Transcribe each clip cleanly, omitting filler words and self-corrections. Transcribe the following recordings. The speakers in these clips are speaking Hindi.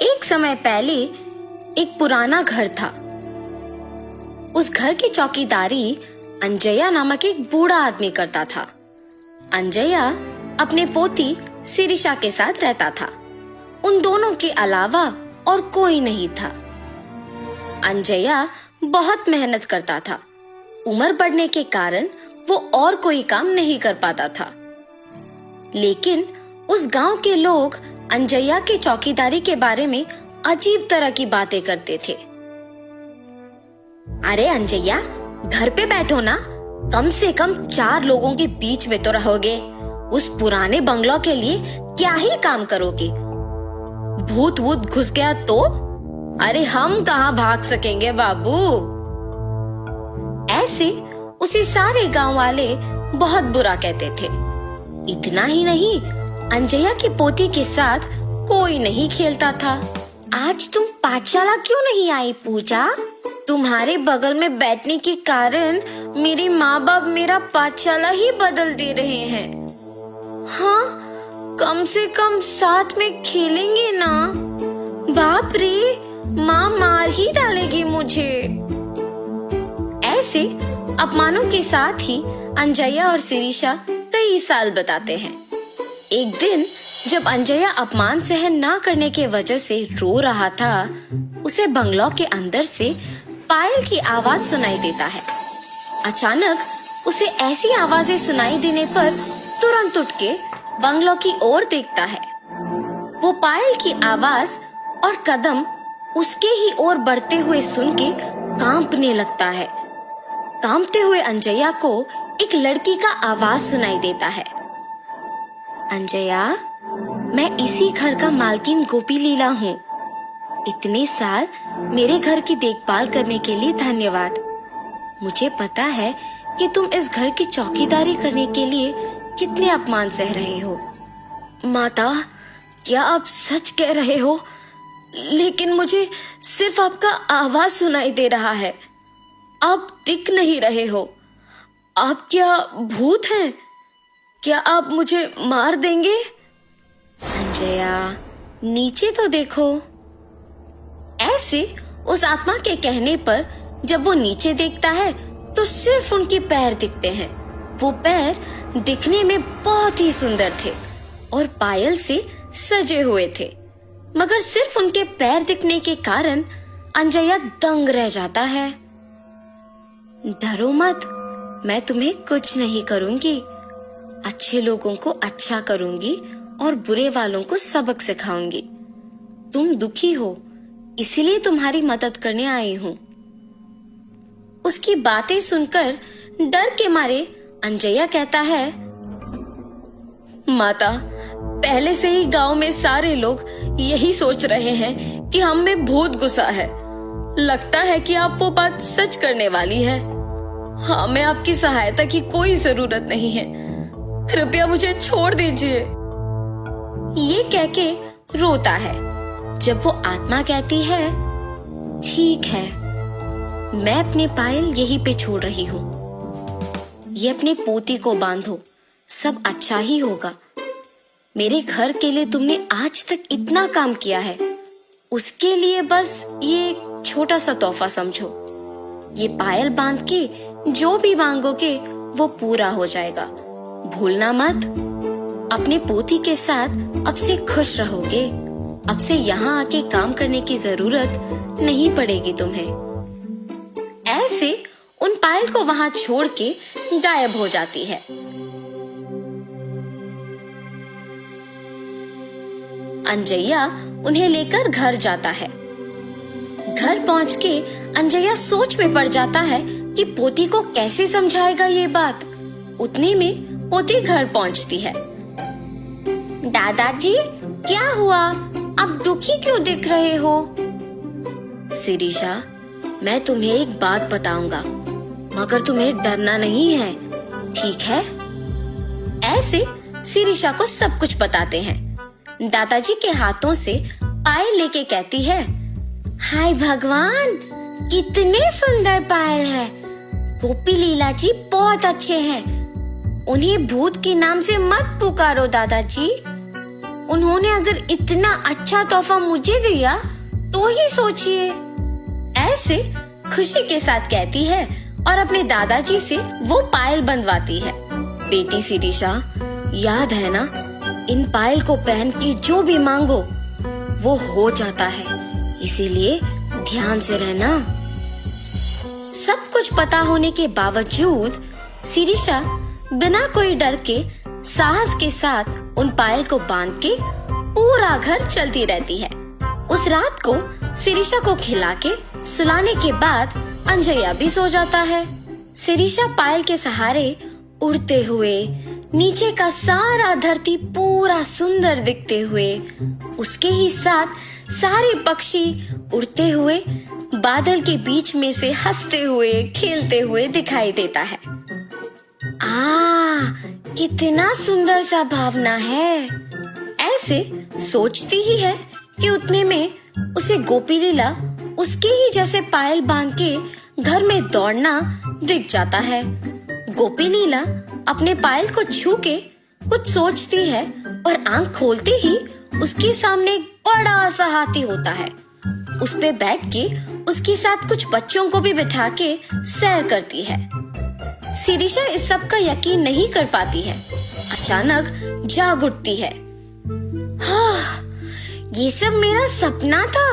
एक समय पहले एक पुराना घर था। उस घर की चौकीदारी अंजया नामक एक बूढ़ा आदमी करता था। अंजया अपने पोती शिरीषा के साथ रहता था। उन दोनों के अलावा और कोई नहीं था। अंजया बहुत मेहनत करता था। उम्र बढ़ने के कारण वो और कोई काम नहीं कर पाता था। लेकिन उस गांव के लोग अंजया के चौकीदारी के बारे में अजीब तरह की बातें करते थे। अरे अंजया, घर पे बैठो ना, कम से कम 4 लोगों के बीच में तो रहोगे। उस पुराने बंगलो के लिए क्या ही काम करोगे? भूत वूत घुस गया तो? अरे हम कहाँ भाग सकेंगे बाबू। ऐसे उसे सारे गांव वाले बहुत बुरा कहते थे। इतना ही नहीं, अंजया की पोती के साथ कोई नहीं खेलता था। आज तुम पाठशाला क्यों नहीं आई पूजा? तुम्हारे बगल में बैठने के कारण मेरे माँ बाप मेरा पाठशाला ही बदल दे रहे हैं। हाँ, कम से कम साथ में खेलेंगे ना। बाप रे, माँ मार ही डालेगी मुझे। ऐसे अपमानों के साथ ही अंजया और शिरीषा कई साल बताते हैं। एक दिन जब अंजया अपमान सहन ना करने के वजह से रो रहा था, उसे बंगलो के अंदर से पायल की आवाज सुनाई देता है। अचानक उसे ऐसी आवाजें सुनाई देने पर तुरंत उठ के बंगलो की ओर देखता है। वो पायल की आवाज और कदम उसके ही ओर बढ़ते हुए सुन के कांपने लगता है। कांपते हुए अंजया को एक लड़की का आवाज सुनाई देता है। अंजया, मैं इसी घर का मालकिन गोपी लीला हूँ। इतने साल मेरे घर की देखभाल करने के लिए धन्यवाद। मुझे पता है कि तुम इस घर की चौकीदारी करने के लिए कितने अपमान सह रहे हो। माता, क्या आप सच कह रहे हो? लेकिन मुझे सिर्फ आपका आवाज सुनाई दे रहा है। आप दिख नहीं रहे हो। आप क्या भूत हैं? क्या आप मुझे मार देंगे? अंजया, नीचे तो देखो। ऐसे उस आत्मा के कहने पर जब वो नीचे देखता है तो सिर्फ उनके पैर दिखते हैं। वो पैर दिखने में बहुत ही सुंदर थे और पायल से सजे हुए थे, मगर सिर्फ उनके पैर दिखने के कारण अंजया दंग रह जाता है। डरो मत, मैं तुम्हें कुछ नहीं करूंगी। अच्छे लोगों को अच्छा करूंगी और बुरे वालों को सबक सिखाऊंगी। तुम दुखी हो, इसीलिए तुम्हारी मदद करने आई हूँ। उसकी बातें सुनकर डर के मारे अंजया कहता है, माता, पहले से ही गांव में सारे लोग यही सोच रहे हैं कि हम में भूत घुसा है। लगता है कि आप वो बात सच करने वाली है। हमें आपकी सहायता की कोई जरूरत नहीं है। कृपया मुझे छोड़ दीजिए। ये कह के रोता है। जब वो आत्मा कहती है, ठीक है, मैं अपने पायल यहीं पे छोड़ रही हूँ। ये अपने पोती को बांधो, सब अच्छा ही होगा। मेरे घर के लिए तुमने आज तक इतना काम किया है, उसके लिए बस ये एक छोटा सा तोहफा समझो। ये पायल बांध के जो भी मांगोगे वो पूरा हो जाएगा। भूलना मत। अपने पोती के साथ अब से खुश रहोगे। अब से यहाँ आके काम करने की जरूरत नहीं पड़ेगी तुम्हें। ऐसे उन पायल को वहां छोड़ के गायब हो जाती है। अंजया उन्हें लेकर घर जाता है। घर पहुंच के अंजया सोच में पड़ जाता है कि पोती को कैसे समझाएगा ये बात। उतने में पोती घर पहुंचती है। दादाजी, क्या हुआ? आप दुखी क्यों दिख रहे हो? शिरीषा, मैं तुम्हें एक बात बताऊंगा, मगर तुम्हें डरना नहीं है, ठीक है? ऐसे शिरीषा को सब कुछ बताते हैं। दादाजी के हाथों से पायल लेके कहती है, हाय भगवान, कितने सुंदर पायल है। गोपी लीला जी बहुत अच्छे हैं। उन्हें भूत के नाम से मत पुकारो दादाजी। उन्होंने अगर इतना अच्छा तोहफा मुझे दिया तो ही सोचिए। ऐसे खुशी के साथ कहती है और अपने दादाजी से वो पायल बंधवाती है। बेटी शिरीषा, याद है ना, इन पायल को पहन के जो भी मांगो वो हो जाता है, इसीलिए ध्यान से रहना। सब कुछ पता होने के बावजूद शिरीषा बिना कोई डर के साहस के साथ उन पायल को बांध के पूरा घर चलती रहती है। उस रात को शिरीषा को खिला के सुलाने के बाद अंजया भी सो जाता है। शिरीषा पायल के सहारे उड़ते हुए नीचे का सारा धरती पूरा सुंदर दिखते हुए, उसके ही साथ सारे पक्षी उड़ते हुए बादल के बीच में से हंसते हुए खेलते हुए दिखाई देता है। कितना सुंदर सा भावना है। ऐसे सोचती ही है कि उतने में उसे गोपी लीला उसके ही जैसे पायल बांध के घर में दौड़ना दिख जाता है। गोपी लीला अपने पायल को छू के कुछ सोचती है और आंख खोलते ही उसके सामने एक बड़ा सा हाथी होता है। उस पे बैठ के उसके साथ कुछ बच्चों को भी बिठा के सैर करती है। शिरीषा इस सब का यकीन नहीं कर पाती है। अचानक जाग उठती है। ये सब मेरा सपना था।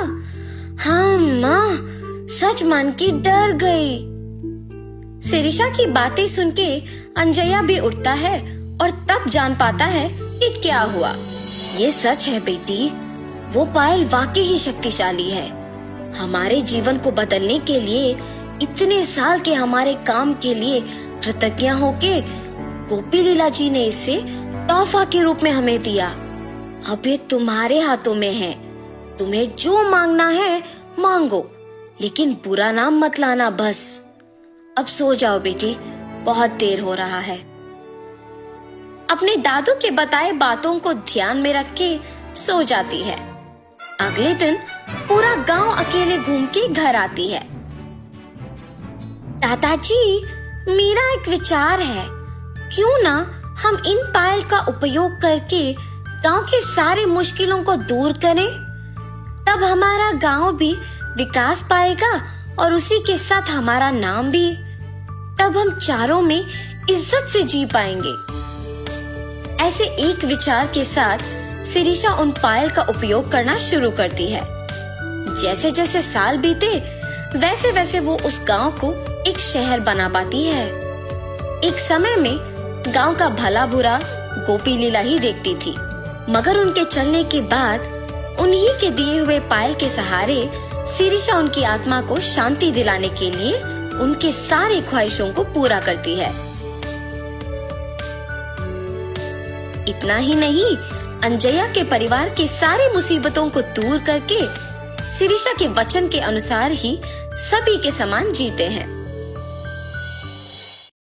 हाँ माँ, सच मान के डर गई। शिरीषा की बातें सुन के अंजया भी उठता है और तब जान पाता है कि क्या हुआ। ये सच है बेटी, वो पायल वाकई ही शक्तिशाली है। हमारे जीवन को बदलने के लिए, इतने साल के हमारे काम के लिए कृतज्ञ होके गोपी लीला जी ने इसे तोहफा के रूप में हमें दिया। अब ये तुम्हारे हाथों में है। तुम्हें जो मांगना है मांगो, लेकिन बुरा नाम मत लाना बस। अब सो जाओ बेटी, बहुत देर हो रहा है। अपने दादू के बताए बातों को ध्यान में रख के सो जाती है। अगले दिन पूरा गांव अकेले घूम के घर आती है। दादाजी, मेरा एक विचार है, क्यों ना हम इन पायल का उपयोग करके गांव के सारे मुश्किलों को दूर करें। तब हमारा गांव भी विकास पाएगा और उसी के साथ हमारा नाम भी। तब हम चारों में इज्जत से जी पाएंगे। ऐसे एक विचार के साथ शिरीषा उन पायल का उपयोग करना शुरू करती है। जैसे जैसे साल बीते वैसे वैसे वो उस गांव को एक शहर बना पाती है। एक समय में गांव का भला बुरा गोपी लीला ही देखती थी, मगर उनके चलने के बाद उन्हीं के दिए हुए पायल के सहारे शिरीषा उनकी आत्मा को शांति दिलाने के लिए उनके सारे ख्वाहिशों को पूरा करती है। इतना ही नहीं, अंजया के परिवार के सारे मुसीबतों को दूर करके शिरीषा के वचन के अनुसार ही सभी के समान जीते हैं।